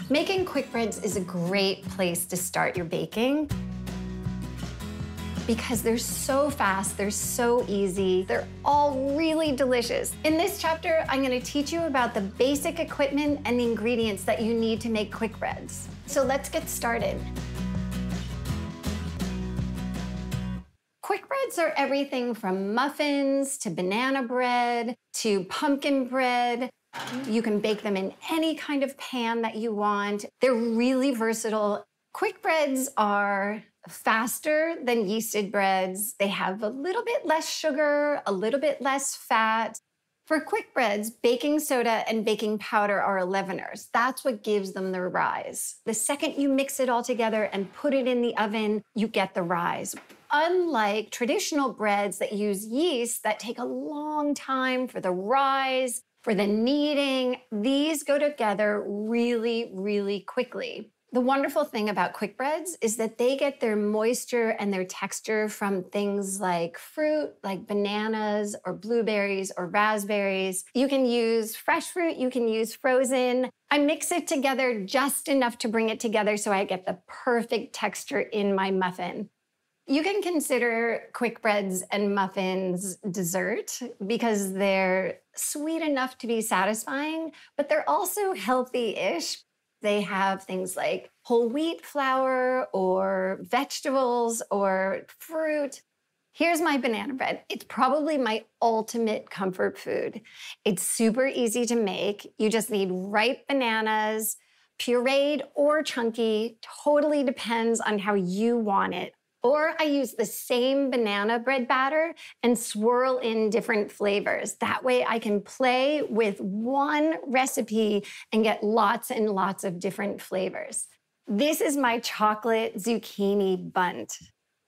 Making quick breads is a great place to start your baking because they're so fast, they're so easy, they're all really delicious. In this chapter, I'm gonna teach you about the basic equipment and the ingredients that you need to make quick breads. So let's get started. Quick breads are everything from muffins to banana bread to pumpkin bread. You can bake them in any kind of pan that you want. They're really versatile. Quick breads are faster than yeasted breads. They have a little bit less sugar, a little bit less fat. For quick breads, baking soda and baking powder are leaveners. That's what gives them their rise. The second you mix it all together and put it in the oven, you get the rise. Unlike traditional breads that use yeast that take a long time for the rise, for the kneading, these go together really, really quickly. The wonderful thing about quick breads is that they get their moisture and their texture from things like fruit, like bananas or blueberries or raspberries. You can use fresh fruit, you can use frozen. I mix it together just enough to bring it together so I get the perfect texture in my muffin. You can consider quick breads and muffins dessert because they're sweet enough to be satisfying, but they're also healthy-ish. They have things like whole wheat flour or vegetables or fruit. Here's my banana bread. It's probably my ultimate comfort food. It's super easy to make. You just need ripe bananas, pureed or chunky, totally depends on how you want it. Or I use the same banana bread batter and swirl in different flavors. That way I can play with one recipe and get lots and lots of different flavors. This is my chocolate zucchini bundt.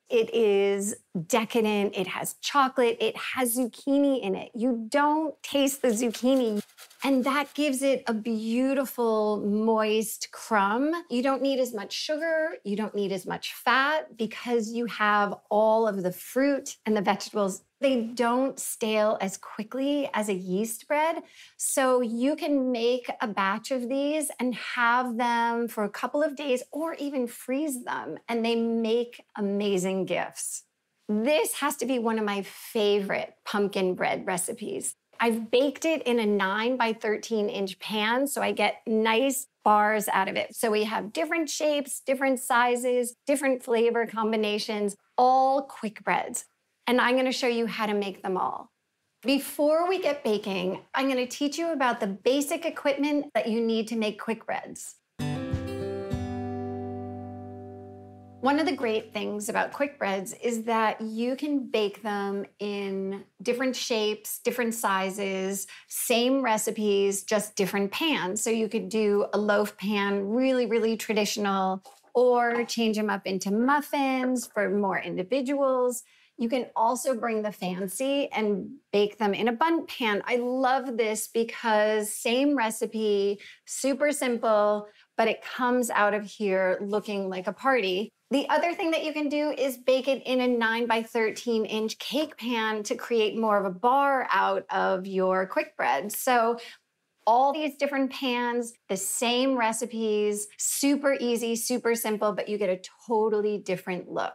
It is decadent, it has chocolate, it has zucchini in it. You don't taste the zucchini. And that gives it a beautiful, moist crumb. You don't need as much sugar, you don't need as much fat because you have all of the fruit and the vegetables. They don't stale as quickly as a yeast bread. So you can make a batch of these and have them for a couple of days or even freeze them, and they make amazing gifts. This has to be one of my favorite pumpkin bread recipes. I've baked it in a 9 by 13 inch pan, so I get nice bars out of it. So we have different shapes, different sizes, different flavor combinations, all quick breads. And I'm gonna show you how to make them all. Before we get baking, I'm gonna teach you about the basic equipment that you need to make quick breads. One of the great things about quick breads is that you can bake them in different shapes, different sizes, same recipes, just different pans. So you could do a loaf pan, really, really traditional, or change them up into muffins for more individuals. You can also bring the fancy and bake them in a bundt pan. I love this because same recipe, super simple, but it comes out of here looking like a party. The other thing that you can do is bake it in a 9 by 13 inch cake pan to create more of a bar out of your quick bread. So all these different pans, the same recipes, super easy, super simple, but you get a totally different look.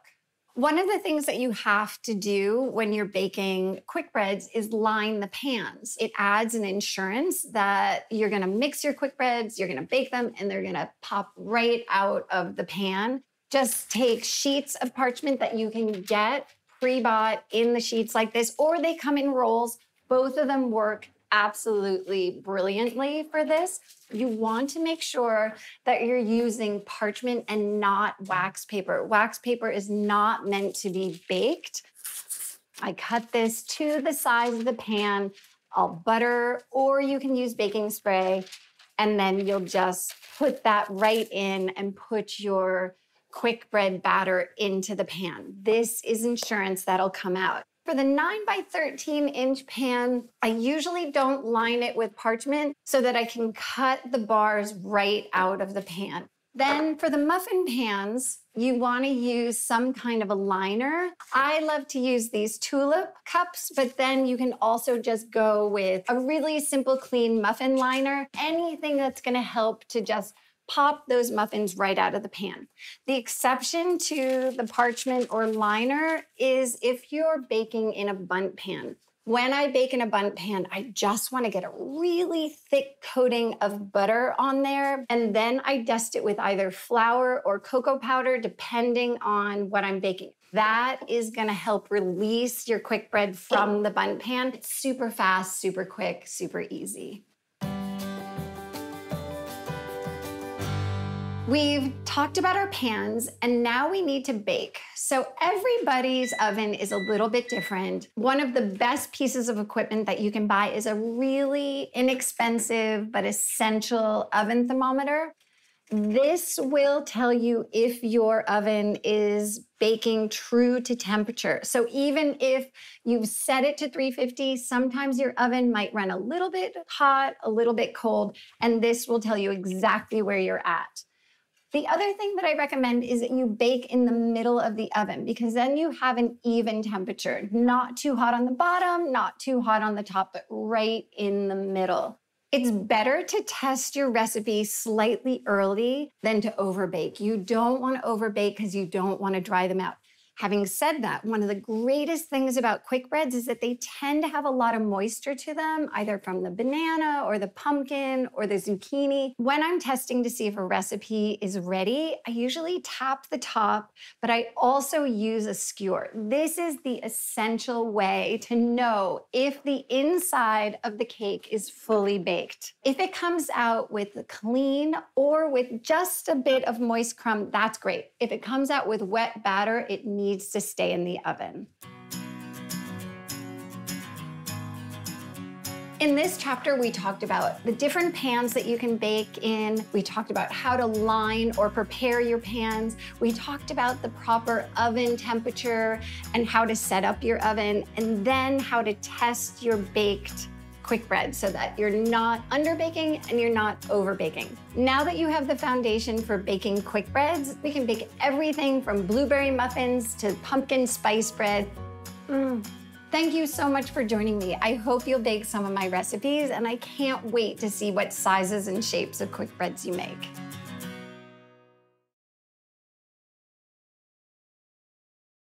One of the things that you have to do when you're baking quick breads is line the pans. It adds an insurance that you're gonna mix your quick breads, you're gonna bake them, and they're gonna pop right out of the pan. Just take sheets of parchment that you can get pre-bought in the sheets like this, or they come in rolls. Both of them work absolutely brilliantly for this. You want to make sure that you're using parchment and not wax paper. Wax paper is not meant to be baked. I cut this to the size of the pan. I'll butter, or you can use baking spray, and then you'll just put that right in and put your quick bread batter into the pan. This is insurance that'll come out. For the 9 by 13 inch pan, I usually don't line it with parchment so that I can cut the bars right out of the pan. Then for the muffin pans, you want to use some kind of a liner. I love to use these tulip cups, but then you can also just go with a really simple, clean muffin liner. Anything that's going to help to just pop those muffins right out of the pan. The exception to the parchment or liner is if you're baking in a bundt pan. When I bake in a bundt pan, I just want to get a really thick coating of butter on there, and then I dust it with either flour or cocoa powder, depending on what I'm baking. That is going to help release your quick bread from the bundt pan. It's super fast, super quick, super easy. We've talked about our pans, and now we need to bake. So everybody's oven is a little bit different. One of the best pieces of equipment that you can buy is a really inexpensive but essential oven thermometer. This will tell you if your oven is baking true to temperature. So even if you've set it to 350, sometimes your oven might run a little bit hot, a little bit cold, and this will tell you exactly where you're at. The other thing that I recommend is that you bake in the middle of the oven, because then you have an even temperature. Not too hot on the bottom, not too hot on the top, but right in the middle. It's better to test your recipe slightly early than to overbake. You don't want to overbake because you don't want to dry them out. Having said that, one of the greatest things about quick breads is that they tend to have a lot of moisture to them, either from the banana or the pumpkin or the zucchini. When I'm testing to see if a recipe is ready, I usually tap the top, but I also use a skewer. This is the essential way to know if the inside of the cake is fully baked. If it comes out with clean or with just a bit of moist crumb, that's great. If it comes out with wet batter, it needs to stay in the oven. In this chapter, we talked about the different pans that you can bake in. We talked about how to line or prepare your pans. We talked about the proper oven temperature and how to set up your oven, and then how to test your baked quick bread so that you're not underbaking and you're not overbaking. Now that you have the foundation for baking quick breads, we can bake everything from blueberry muffins to pumpkin spice bread. Thank you so much for joining me. I hope you'll bake some of my recipes, and I can't wait to see what sizes and shapes of quick breads you make.